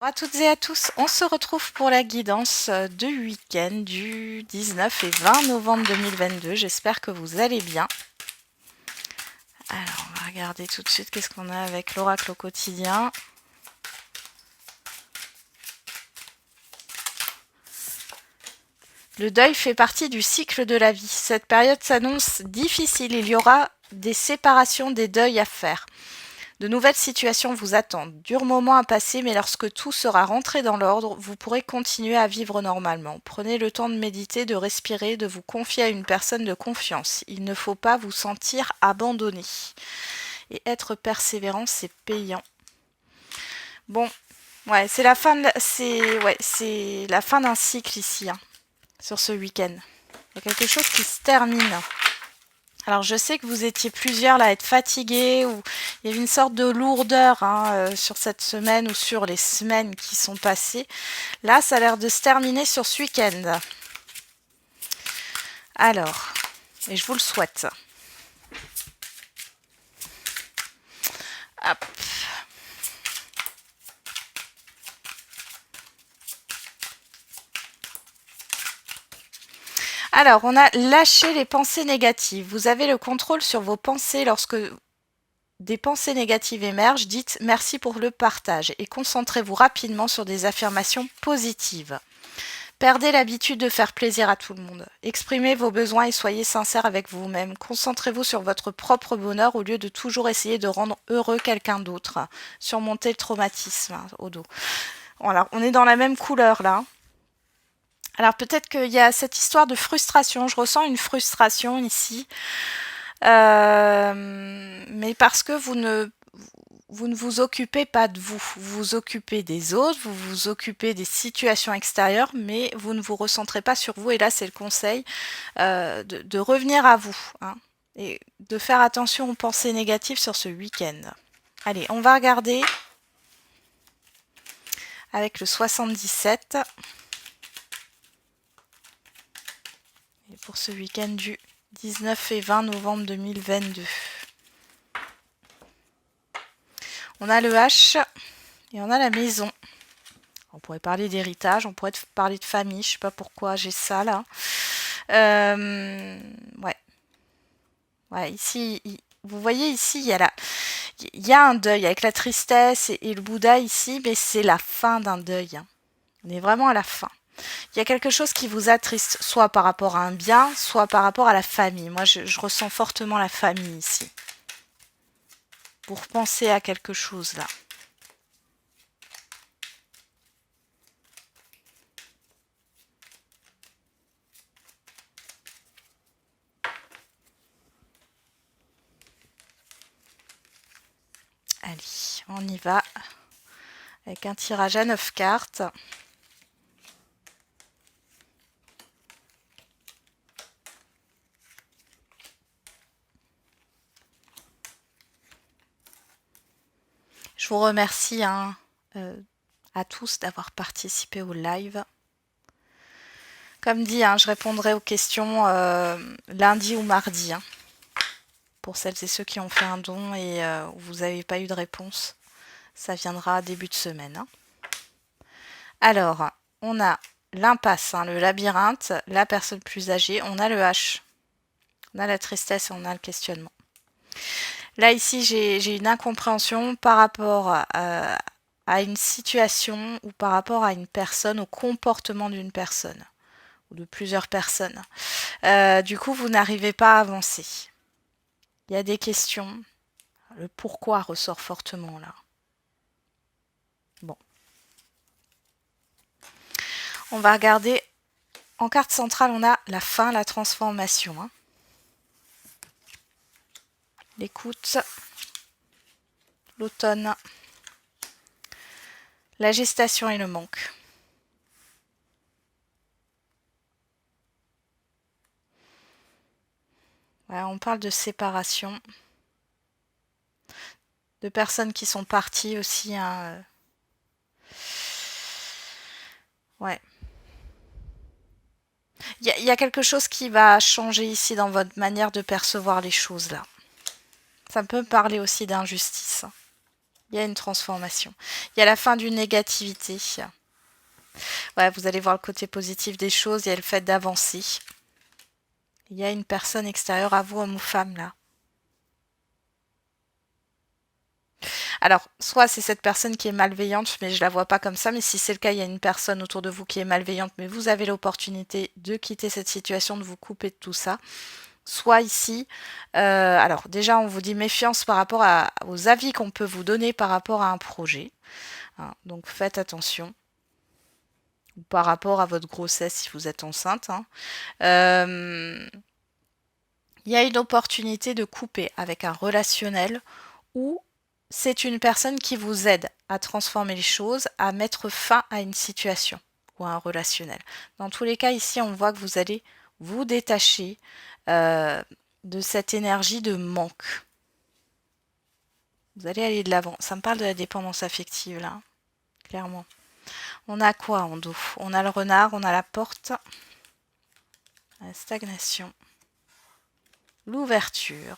Bonjour à toutes et à tous, on se retrouve pour la guidance de week-end du 19 et 20 novembre 2022. J'espère que vous allez bien. Alors, on va regarder tout de suite qu'est-ce qu'on a avec l'oracle au quotidien. Le deuil fait partie du cycle de la vie. Cette période s'annonce difficile, il y aura des séparations, des deuils à faire. De nouvelles situations vous attendent. Dur moment à passer, mais lorsque tout sera rentré dans l'ordre, vous pourrez continuer à vivre normalement. Prenez le temps de méditer, de respirer, de vous confier à une personne de confiance. Il ne faut pas vous sentir abandonné. Et être persévérant, c'est payant. Bon, ouais, c'est la fin c'est la fin d'un cycle ici, hein, sur ce week-end. Il y a quelque chose qui se termine. Alors je sais que vous étiez plusieurs là à être fatigués, ou il y avait une sorte de lourdeur sur cette semaine ou sur les semaines qui sont passées. Là, ça a l'air de se terminer sur ce week-end. Alors, et je vous le souhaite. Hop. Alors, on a lâché les pensées négatives. Vous avez le contrôle sur vos pensées lorsque des pensées négatives émergent. Dites merci pour le partage et concentrez-vous rapidement sur des affirmations positives. Perdez l'habitude de faire plaisir à tout le monde. Exprimez vos besoins et soyez sincère avec vous-même. Concentrez-vous sur votre propre bonheur au lieu de toujours essayer de rendre heureux quelqu'un d'autre. Surmontez le traumatisme au dos. Voilà, on est dans la même couleur là. Alors peut-être qu'il y a cette histoire de frustration. Je ressens une frustration ici. Mais parce que vous ne vous occupez pas de vous. Vous vous occupez des autres, vous vous occupez des situations extérieures, mais vous ne vous recentrez pas sur vous. Et là, c'est le conseil de revenir à vous, hein, et de faire attention aux pensées négatives sur ce week-end. Allez, on va regarder avec le 77. Et pour ce week-end du 19 et 20 novembre 2022. On a le H et on a la maison. On pourrait parler d'héritage, on pourrait parler de famille, je sais pas pourquoi j'ai ça là. Ouais. Ouais, ici, vous voyez ici, il y a un deuil avec la tristesse et le Bouddha ici, mais c'est la fin d'un deuil, hein. On est vraiment à la fin. Il y a quelque chose qui vous attriste, soit par rapport à un bien, soit par rapport à la famille. Moi, je ressens fortement la famille ici. Vous repensez à quelque chose là. Allez, on y va. Avec un tirage à 9 cartes. Je vous remercie à tous d'avoir participé au live. Comme dit, je répondrai aux questions lundi ou mardi, hein, pour celles et ceux qui ont fait un don et où vous n'avez pas eu de réponse. Ça viendra début de semaine, hein. Alors, on a l'impasse, le labyrinthe, la personne plus âgée, on a le H, on a la tristesse et on a le questionnement. Là, ici, j'ai une incompréhension par rapport à une situation ou par rapport à une personne, au comportement d'une personne ou de plusieurs personnes. Du coup, vous n'arrivez pas à avancer. Il y a des questions. Le pourquoi ressort fortement là. Bon. On va regarder. En carte centrale, on a la fin, la transformation, hein. L'écoute, l'automne, la gestation et le manque. Ouais, on parle de séparation, de personnes qui sont parties aussi, hein. Ouais. Il y a quelque chose qui va changer ici dans votre manière de percevoir les choses là. Ça peut parler aussi d'injustice, Il y a une transformation. Il y a la fin d'une négativité. Ouais, vous allez voir le côté positif des choses. Il y a le fait d'avancer. Il y a une personne extérieure à vous, homme ou femme, là. Alors, soit c'est cette personne qui est malveillante, mais je la vois pas comme ça. Mais si c'est le cas, il y a une personne autour de vous qui est malveillante, mais vous avez l'opportunité de quitter cette situation, de vous couper de tout ça. Soit ici, alors déjà on vous dit méfiance par rapport aux avis qu'on peut vous donner par rapport à un projet. Hein, donc faites attention. Ou par rapport à votre grossesse si vous êtes enceinte. Hein. Il y a une opportunité de couper avec un relationnel où c'est une personne qui vous aide à transformer les choses, à mettre fin à une situation ou à un relationnel. Dans tous les cas, ici, on voit que vous allez vous détacher de cette énergie de manque. Vous allez aller de l'avant. Ça me parle de la dépendance affective, là, clairement. On a quoi en dos? On a le renard, on a la porte, la stagnation, l'ouverture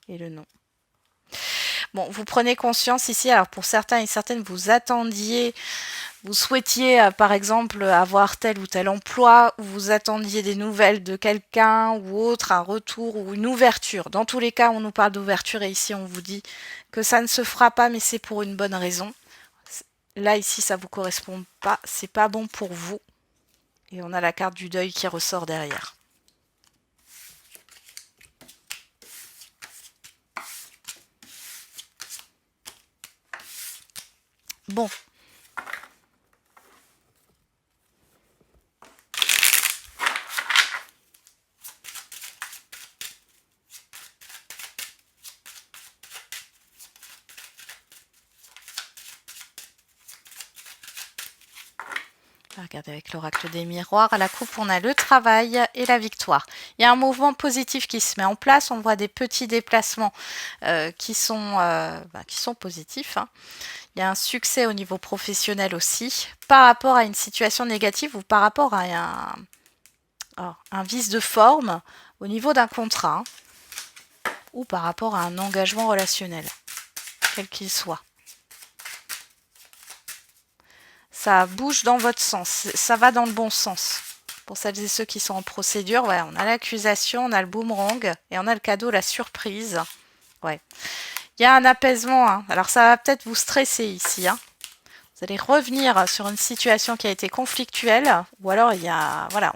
et le non. Bon, vous prenez conscience ici, alors pour certains et certaines, vous souhaitiez par exemple avoir tel ou tel emploi, ou vous attendiez des nouvelles de quelqu'un ou autre, un retour ou une ouverture. Dans tous les cas, on nous parle d'ouverture et ici on vous dit que ça ne se fera pas, mais c'est pour une bonne raison. Là, ici, ça vous correspond pas, c'est pas bon pour vous. Et on a la carte du deuil qui ressort derrière. Bon. Regardez avec l'oracle des miroirs. À la coupe, on a le travail et la victoire. Il y a un mouvement positif qui se met en place. On voit des petits déplacements qui sont positifs. Hein. Il y a un succès au niveau professionnel aussi par rapport à une situation négative ou par rapport à un vice de forme au niveau d'un contrat hein, ou par rapport à un engagement relationnel, quel qu'il soit. Ça bouge dans votre sens, ça va dans le bon sens. Pour celles et ceux qui sont en procédure, ouais, on a l'accusation, on a le boomerang et on a le cadeau, la surprise. Ouais. Il y a un apaisement, hein. Alors ça va peut-être vous stresser ici. Hein. Vous allez revenir sur une situation qui a été conflictuelle, ou alors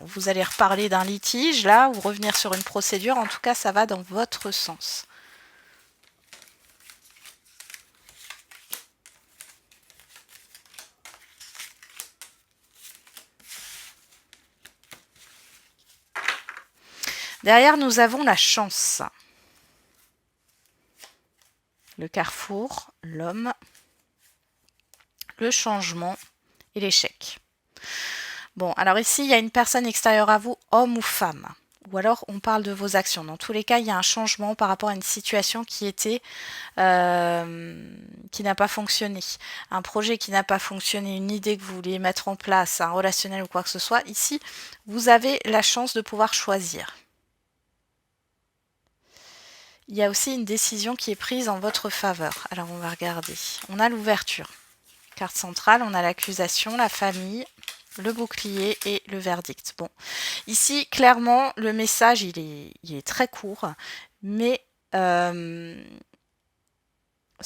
vous allez reparler d'un litige là, ou revenir sur une procédure. En tout cas, ça va dans votre sens. Derrière, nous avons la chance. Le carrefour, l'homme, le changement et l'échec. Bon, alors ici, il y a une personne extérieure à vous, homme ou femme. Ou alors, on parle de vos actions. Dans tous les cas, il y a un changement par rapport à une situation qui n'a pas fonctionné. Un projet qui n'a pas fonctionné, une idée que vous vouliez mettre en place, un relationnel ou quoi que ce soit. Ici, vous avez la chance de pouvoir choisir. Il y a aussi une décision qui est prise en votre faveur. Alors, on va regarder. On a l'ouverture. Carte centrale, on a l'accusation, la famille, le bouclier et le verdict. Bon, ici, clairement, le message, il est très court, mais ce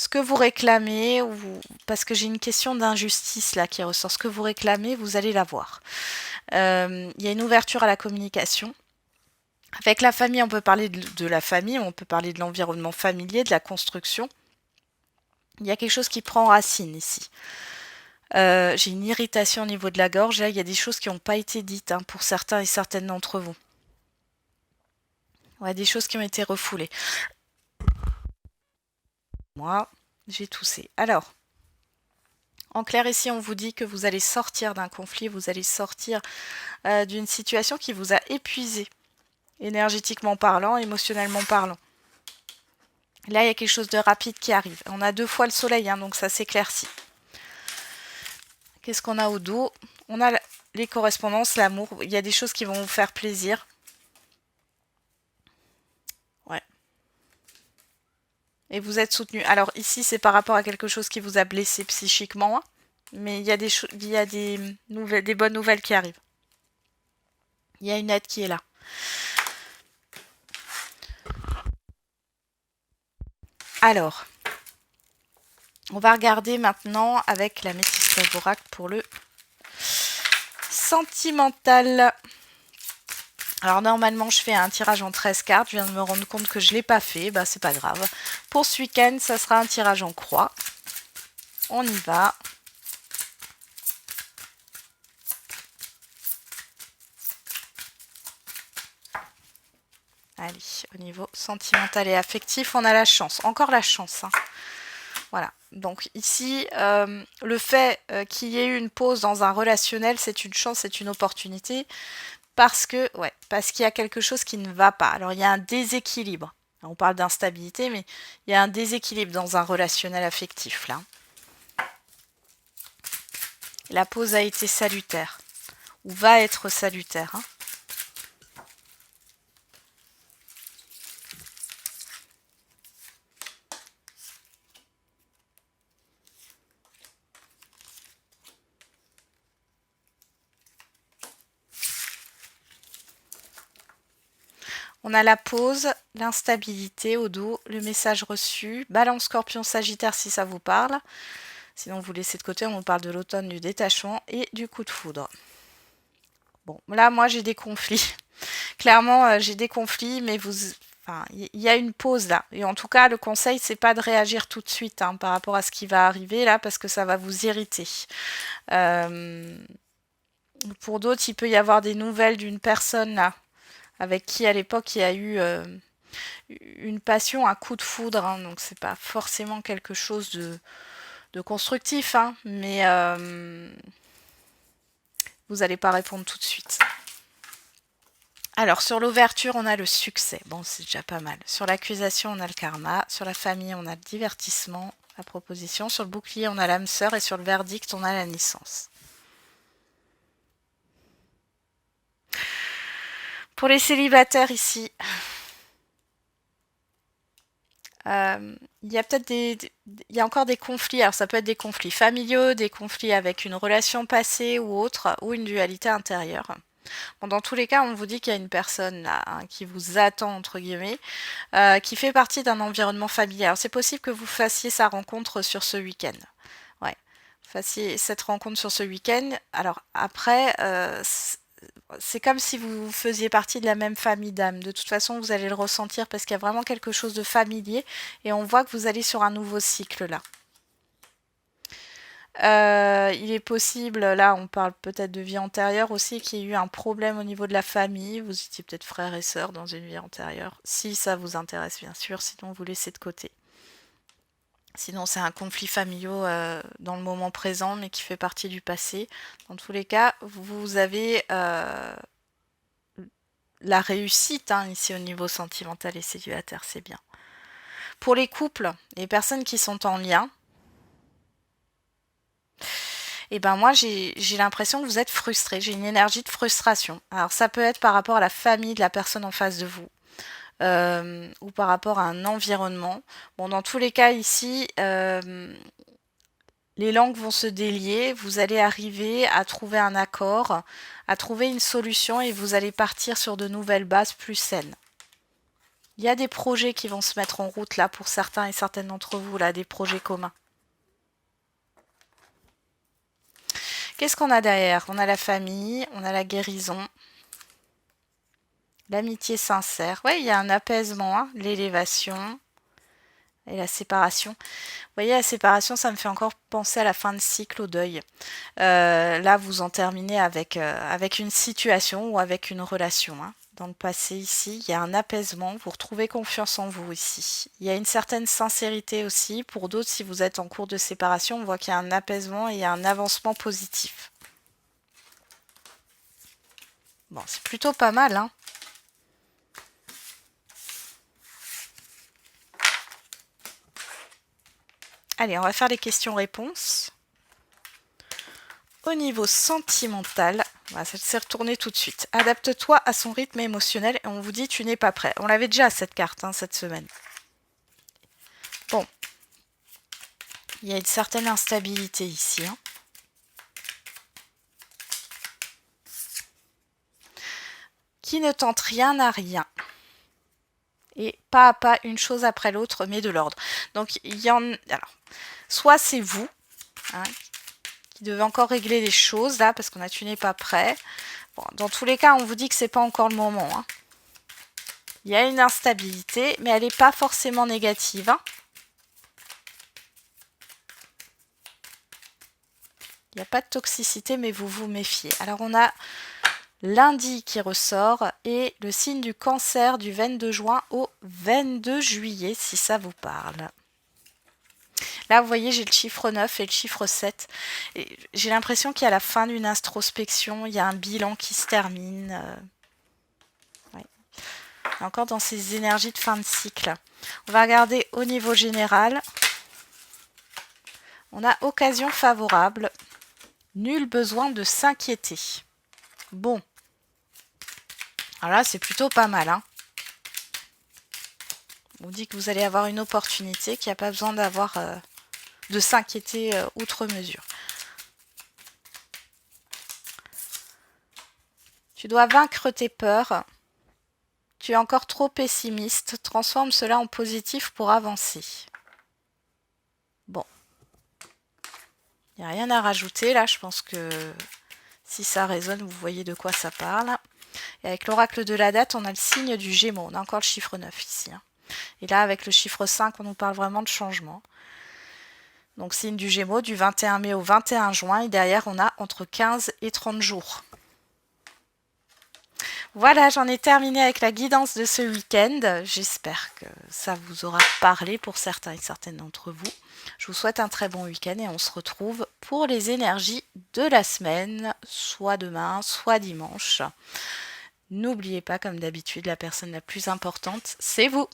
que vous réclamez, parce que j'ai une question d'injustice là qui ressort, ce que vous réclamez, vous allez l'avoir. Il y a une ouverture à la communication. Avec la famille, on peut parler de la famille, on peut parler de l'environnement familier, de la construction. Il y a quelque chose qui prend racine ici. J'ai une irritation au niveau de la gorge. Là, il y a des choses qui n'ont pas été dites hein, pour certains et certaines d'entre vous. Ouais, des choses qui ont été refoulées. Moi, j'ai toussé. Alors, en clair, ici, on vous dit que vous allez sortir d'un conflit, vous allez sortir d'une situation qui vous a épuisé, énergétiquement parlant, émotionnellement parlant. Là, il y a quelque chose de rapide qui arrive. On a 2 fois le soleil, hein, donc ça s'éclaircit. Qu'est-ce qu'on a au dos? On a les correspondances, l'amour. Il y a des choses qui vont vous faire plaisir. Ouais. et vous êtes soutenu. Alors ici, c'est par rapport à quelque chose qui vous a blessé psychiquement, hein, mais il y a des bonnes nouvelles qui arrivent. Il y a une aide qui est là. Alors, on va regarder maintenant avec la métisse oracle pour le sentimental. Alors normalement je fais un tirage en 13 cartes, je viens de me rendre compte que je ne l'ai pas fait, bah c'est pas grave. Pour ce week-end, ça sera un tirage en croix. On y va. Allez, au niveau sentimental et affectif, on a la chance, encore la chance. Hein. Voilà, donc ici, le fait qu'il y ait eu une pause dans un relationnel, c'est une chance, c'est une opportunité. Parce qu'il y a quelque chose qui ne va pas. Alors, il y a un déséquilibre. On parle d'instabilité, mais il y a un déséquilibre dans un relationnel affectif, là. La pause a été salutaire, ou va être salutaire. Hein. On a la pause, l'instabilité au dos, le message reçu, Balance, Scorpion, Sagittaire si ça vous parle. Sinon, vous laissez de côté, on vous parle de l'automne, du détachement et du coup de foudre. Bon, là, moi, j'ai des conflits. Clairement, j'ai des conflits, mais il y a une pause là. Et en tout cas, le conseil, c'est pas de réagir tout de suite hein, par rapport à ce qui va arriver là, parce que ça va vous irriter. Pour d'autres, il peut y avoir des nouvelles d'une personne là, avec qui à l'époque il y a eu une passion, un coup de foudre. Hein, donc c'est pas forcément quelque chose de constructif, hein, mais vous n'allez pas répondre tout de suite. Alors, sur l'ouverture, on a le succès. Bon, c'est déjà pas mal. Sur l'accusation, on a le karma. Sur la famille, on a le divertissement, la proposition. Sur le bouclier, on a l'âme sœur. Et sur le verdict, on a la naissance. Pour les célibataires ici, il y a peut-être il y a encore des conflits. Alors, ça peut être des conflits familiaux, des conflits avec une relation passée ou autre, ou une dualité intérieure. Bon, dans tous les cas, on vous dit qu'il y a une personne là hein, qui vous attend, entre guillemets, qui fait partie d'un environnement familial. Alors, c'est possible que vous fassiez sa rencontre sur ce week-end. Ouais, fassiez cette rencontre sur ce week-end. Alors, après, c'est comme si vous faisiez partie de la même famille d'âmes. De toute façon, vous allez le ressentir parce qu'il y a vraiment quelque chose de familier et on voit que vous allez sur un nouveau cycle là. Il est possible, là on parle peut-être de vie antérieure aussi, qu'il y ait eu un problème au niveau de la famille. Vous étiez peut-être frères et sœurs dans une vie antérieure. Si ça vous intéresse bien sûr, sinon vous laissez de côté. Sinon c'est un conflit familial dans le moment présent mais qui fait partie du passé. Dans tous les cas, vous avez la réussite hein, ici au niveau sentimental et célibataire, c'est bien. Pour les couples, les personnes qui sont en lien, et ben moi j'ai l'impression que vous êtes frustré, j'ai une énergie de frustration. Alors ça peut être par rapport à la famille de la personne en face de vous. Ou par rapport à un environnement. Bon, dans tous les cas ici, les langues vont se délier, vous allez arriver à trouver un accord, à trouver une solution et vous allez partir sur de nouvelles bases plus saines. Il y a des projets qui vont se mettre en route là pour certains et certaines d'entre vous, là, des projets communs. Qu'est-ce qu'on a derrière? On a la famille, on a la guérison, l'amitié sincère. Oui, il y a un apaisement, hein, l'élévation et la séparation. Vous voyez, la séparation, ça me fait encore penser à la fin de cycle, au deuil. Là, vous en terminez avec une situation ou avec une relation. Hein. Dans le passé, ici, il y a un apaisement. Vous retrouvez confiance en vous ici. Il y a une certaine sincérité aussi. Pour d'autres, si vous êtes en cours de séparation, on voit qu'il y a un apaisement et il y a un avancement positif. Bon, c'est plutôt pas mal, hein. Allez, on va faire les questions-réponses. Au niveau sentimental, ça s'est retourné tout de suite. Adapte-toi à son rythme émotionnel et on vous dit tu n'es pas prêt. On l'avait déjà cette carte hein, cette semaine. Il y a une certaine instabilité ici. Hein. Qui ne tente rien n'a rien. Et pas à pas, une chose après l'autre, mais de l'ordre. Donc, il y en... Alors, soit c'est vous, hein, qui devez encore régler les choses, là, parce qu'on a tu n'es pas prêt. Bon, dans tous les cas, on vous dit que c'est pas encore le moment. Hein. Il y a une instabilité, mais elle n'est pas forcément négative. Hein. Il n'y a pas de toxicité, mais vous vous méfiez. Alors, on a lundi qui ressort et le signe du cancer du 22 juin au 22 juillet, si ça vous parle. Là, vous voyez, j'ai le chiffre 9 et le chiffre 7. J'ai l'impression qu'il y a la fin d'une introspection, il y a un bilan qui se termine. Ouais. Encore dans ces énergies de fin de cycle. On va regarder au niveau général. On a occasion favorable. Nul besoin de s'inquiéter. Bon. Alors là, c'est plutôt pas mal. Hein. On vous dit que vous allez avoir une opportunité, qu'il n'y a pas besoin d'avoir de s'inquiéter outre mesure. Tu dois vaincre tes peurs. Tu es encore trop pessimiste. Transforme cela en positif pour avancer. Bon. Il n'y a rien à rajouter là. Je pense que si ça résonne, vous voyez de quoi ça parle. Et avec l'oracle de la date, on a le signe du Gémeaux. On a encore le chiffre 9 ici. Hein. Et là, avec le chiffre 5, on nous parle vraiment de changement. Donc, signe du Gémeaux du 21 mai au 21 juin. Et derrière, on a entre 15 et 30 jours. Voilà, j'en ai terminé avec la guidance de ce week-end. J'espère que ça vous aura parlé pour certains et certaines d'entre vous. Je vous souhaite un très bon week-end et on se retrouve pour les énergies de la semaine, soit demain, soit dimanche. N'oubliez pas, comme d'habitude, la personne la plus importante, c'est vous.